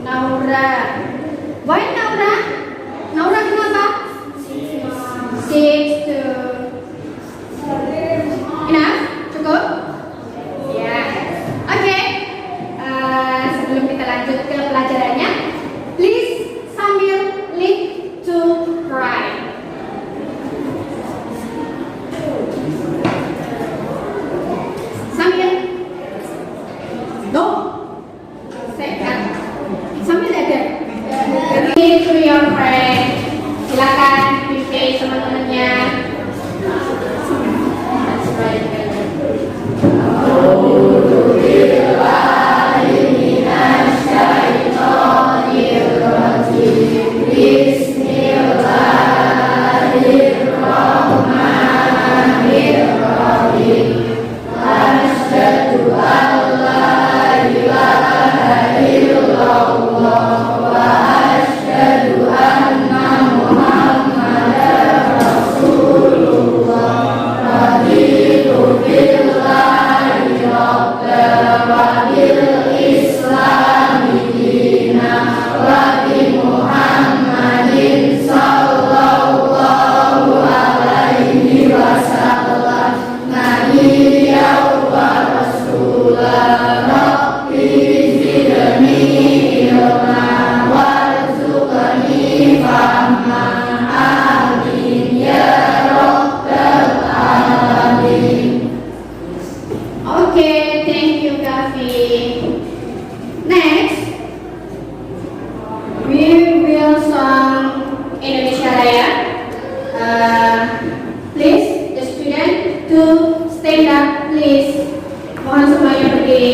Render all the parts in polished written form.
Naura. Why Naura? Naura kenapa? Six to. Enough? Cukup? Ya. Oke. Sebelum kita lanjut ke pelajarannya, please sambil lead to right. Sambil. No. Second. Sambil ada. Lead to your friend. Silakan invite teman-temannya. Okay, thank you, Gavi. Next, we will song Indonesia Raya. Please, the student to stand up, please. Mohon semuanya berdiri.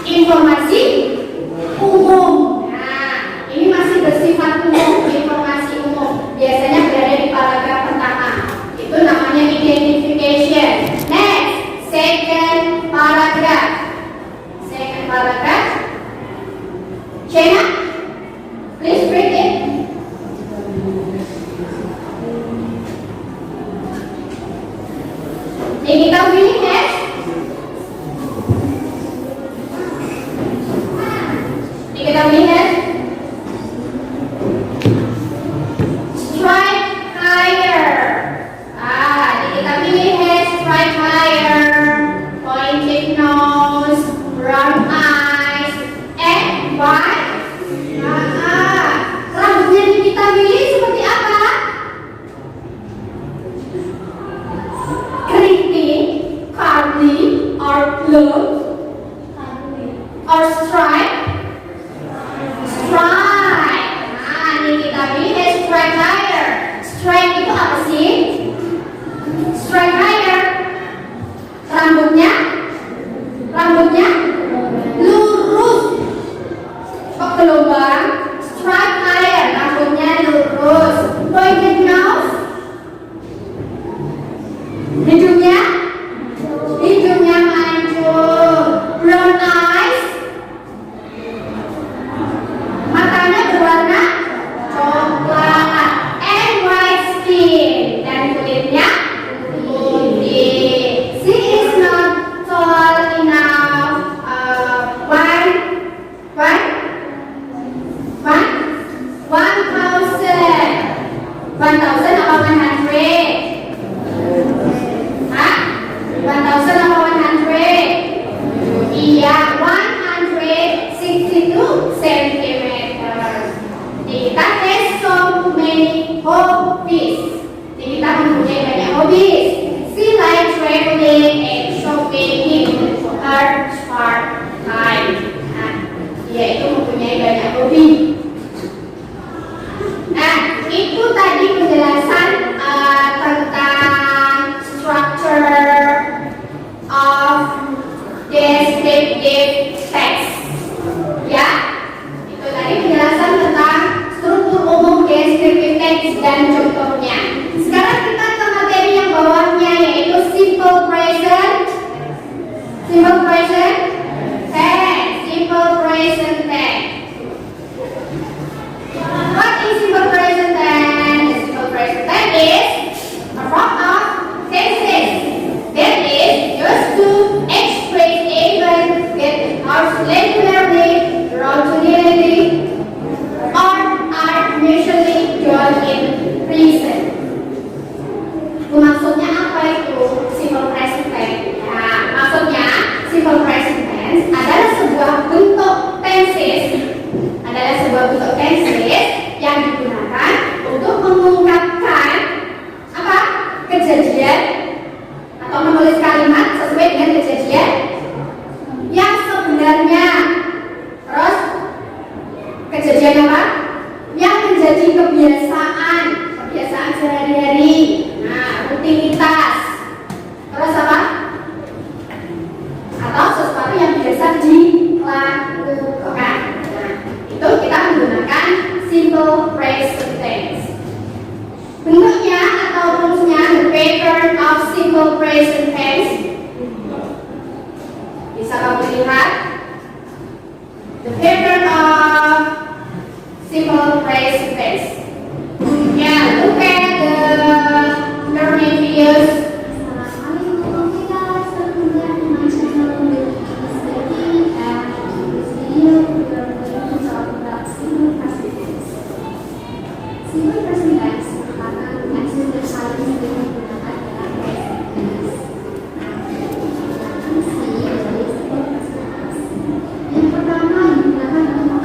Informasi umum. Nah, ini masih bersifat umum, informasi umum. Biasanya berada di paragraf pertama. Itu namanya identification. Next, second paragraph. Second paragraph. Shena, please read it. Nikita willing next. Kita lihat ke lubang, strike higher, rambutnya lurus, pointed nose, hidungnya mancung, brown eyes, matanya berwarna coklat, and white skin, dan kulitnya putih. She is not tall enough. One thousand apa 100? Hah? 1000 apa 100? Iya, 162 centimeters. Kita has so many hobbies. Kita mempunyai banyak hobbies. She likes traveling and shopping in her spare time. Nah, dia itu mempunyai banyak hobi. Nah, itu tadi penjelasan tentang structure of descriptive text. Ya, itu tadi penjelasan tentang struktur umum descriptive text dan contohnya. Sekarang kita ke materi yang bawahnya, yaitu simple present tense. Simple present tense. What is simple present tense? Simple present tense is a form of tenses that is used to express events that are regularly, routinely, or are usually done in present. Maksudnya apa itu simple present tense? Nah, maksudnya simple present tense adalah sebuah bentuk tenses yang digunakan untuk mengungkapkan apa? Kejadian atau menulis kalimat sesuai dengan kejadian yang sebenarnya. Terus kejadian apa? Yang menjadi kebiasaan sehari-hari. Nah, rutinitas. Terus apa? Atau sesuatu yang biasa dilakukan. Nah, itu kita menggunakan simple present tense. Bentuknya atau rumusnya, the pattern of simple present tense. Bisa kamu lihat the pattern of simple present tense. Yeah, look at the previous. Simple present tense merupakan aksi bersalin yang digunakan dalam present tense. Fungsi dari simple present tense yang pertama digunakan untuk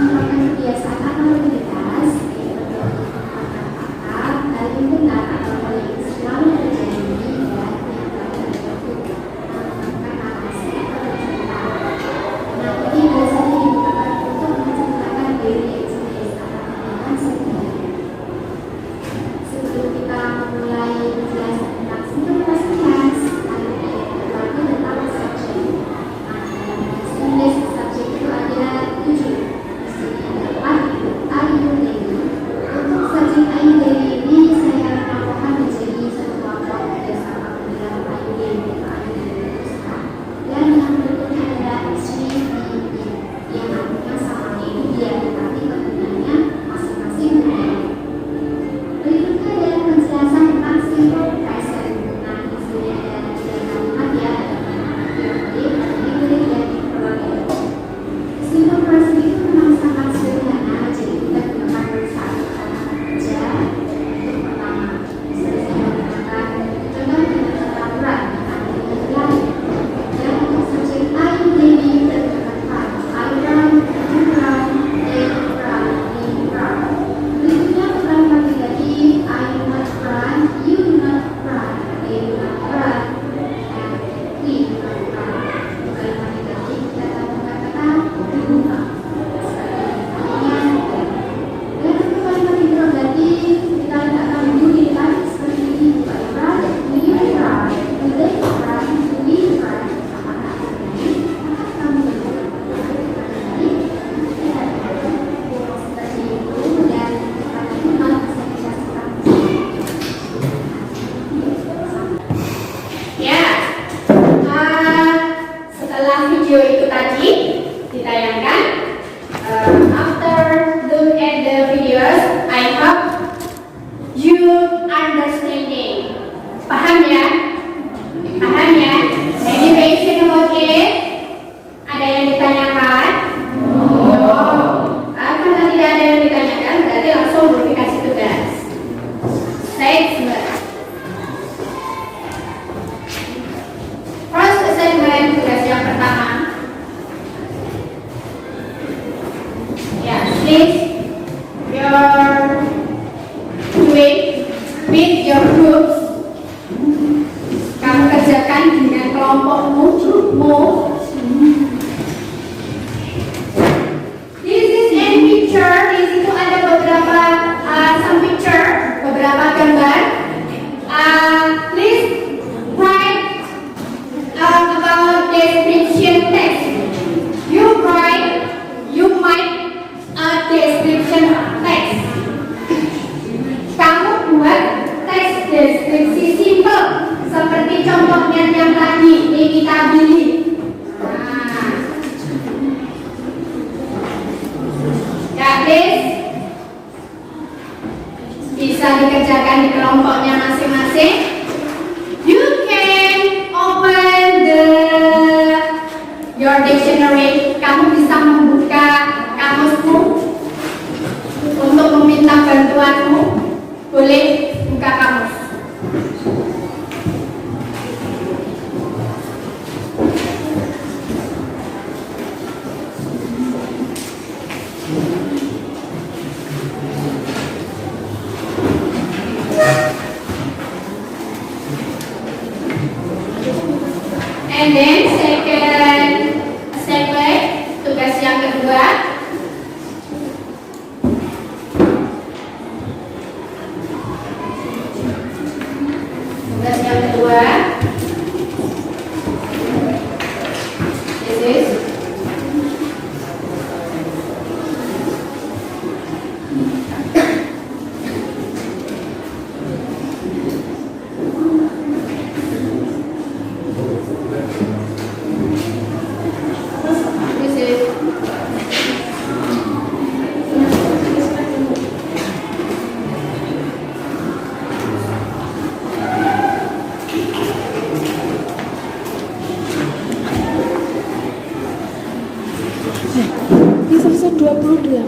Please, your doing with your groups. Kamu kerjakan dengan kelompokmu, grupmu. This is a picture. Di situ ada beberapa some picture, beberapa gambar. Please write about description text. You might description text. Kamu buat teks deskripsi simple seperti contohnya yang tadi kita pilih. Ya, please bisa dikerjakan di kelompoknya masing-masing. You can open your dictionary. Kamu bisa membuka kamusmu untuk meminta bantuanmu. Boleh buka kamus. And then second, tugas yang kedua. Tugas yang kedua. This is Ini selesai 22.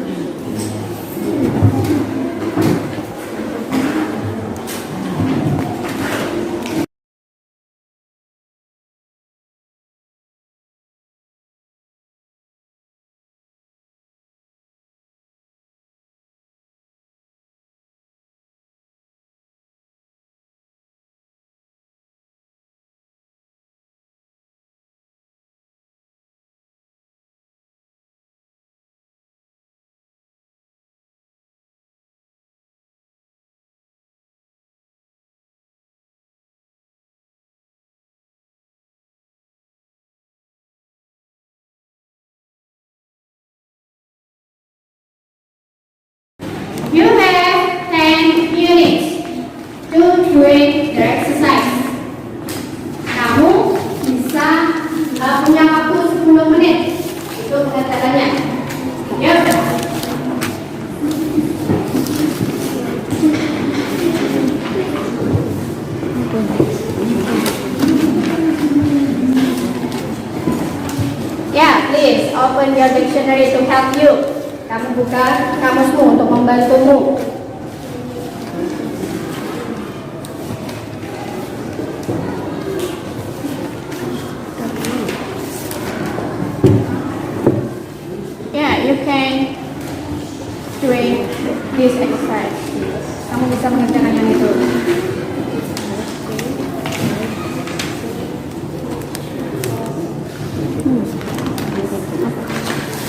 you have 10 minutes to doing the exercise. Kamu bisa punya waktu 10 menit untuk mengerjakannya. Yuk. Yeah, please open your dictionary to help you. Kamu buka kamusmu untuk membantumu. Yeah, you can doing this exercise. Kamu bisa mengerjakan yang itu.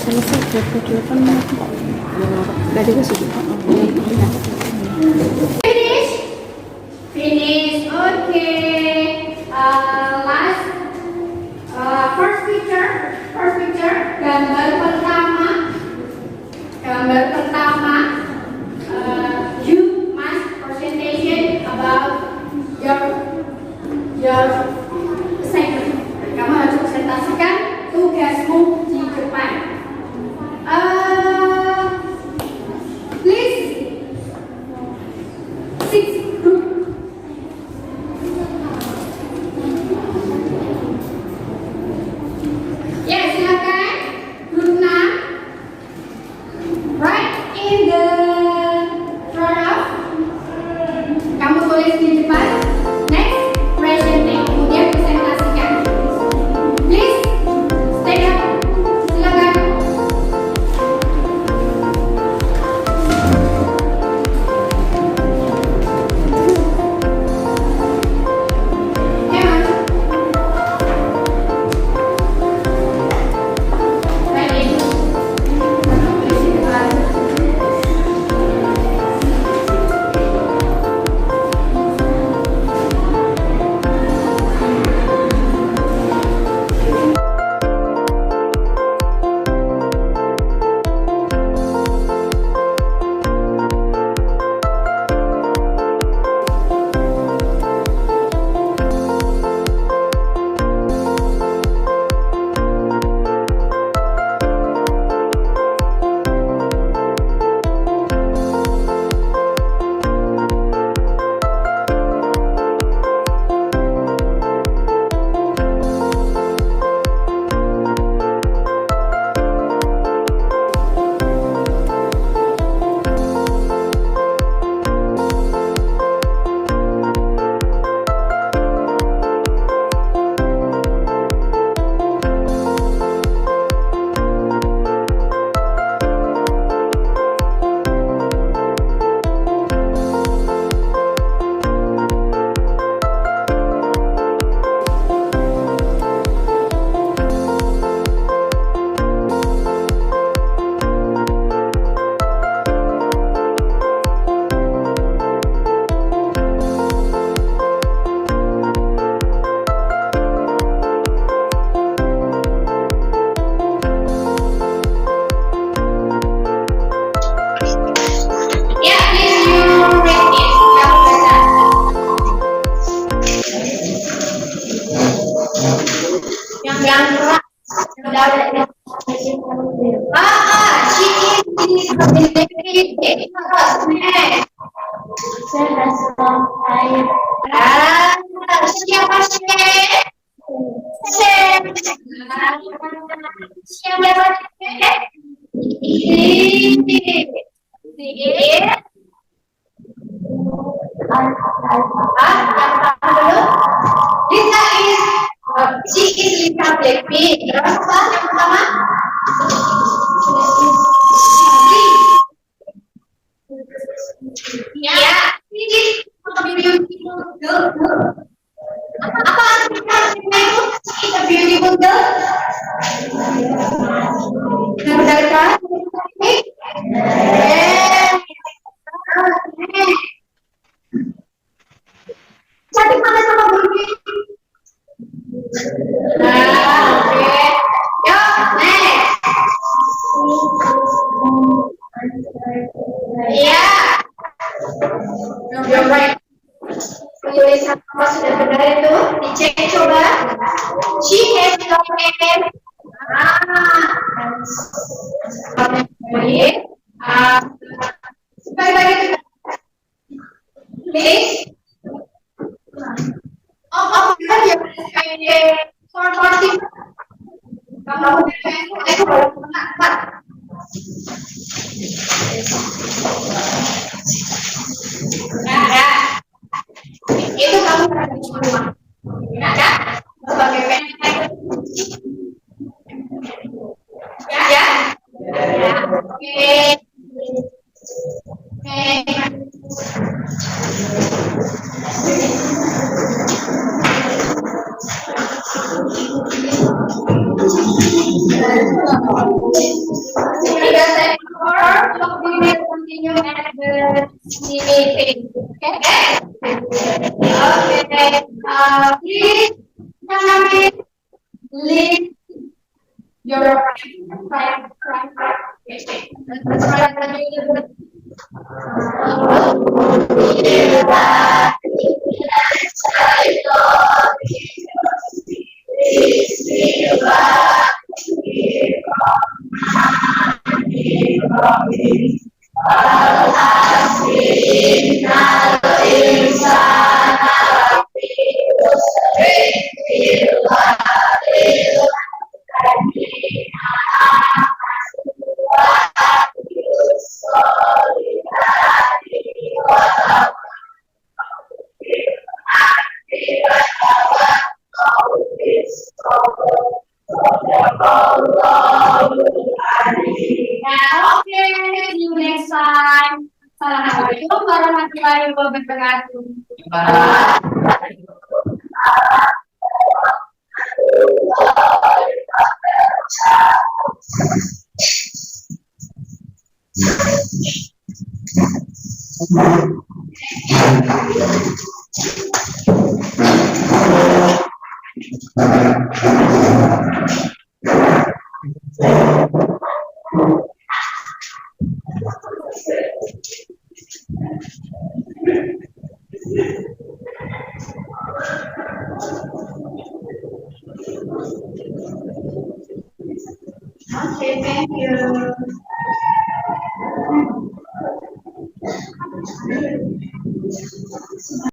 Selesai 28 menit kok. Tadi gue sudah. Finish? Finish. Okay. Last. First picture. Gambar pertama. You must presentation about your assignment. Kamu harus presentasikan tugasmu di depan. Please six group. Ya, silakan grup 6. Right in the front of. Kamu tulis di depan. Next presenting. She is disability. Next. Siapa sih? Siapa Lisa is she is Lisa Blackpink. Terus apa yang pertama? Ya, ini beautiful girl. Apa artinya itu? She's a beautiful girl. Benar kan? Cantik mana sama Barbie? Oke. Yuk, next. Iya. You're right. Tulisan apa sudah benar itu? Dicek coba. She has long hair. Baik. Bagi-bagi. Please. Oh, kan ya. Sorry. Kamu itu baru empat. Ya. Itu kamu harus di rumah. Ya. Sebagai PNS. Ya. Oke. Continue at the meeting. Okay. Please leave your Okay, see you next time. Assalamualaikum warahmatullahi wabarakatuh. Okay, thank you.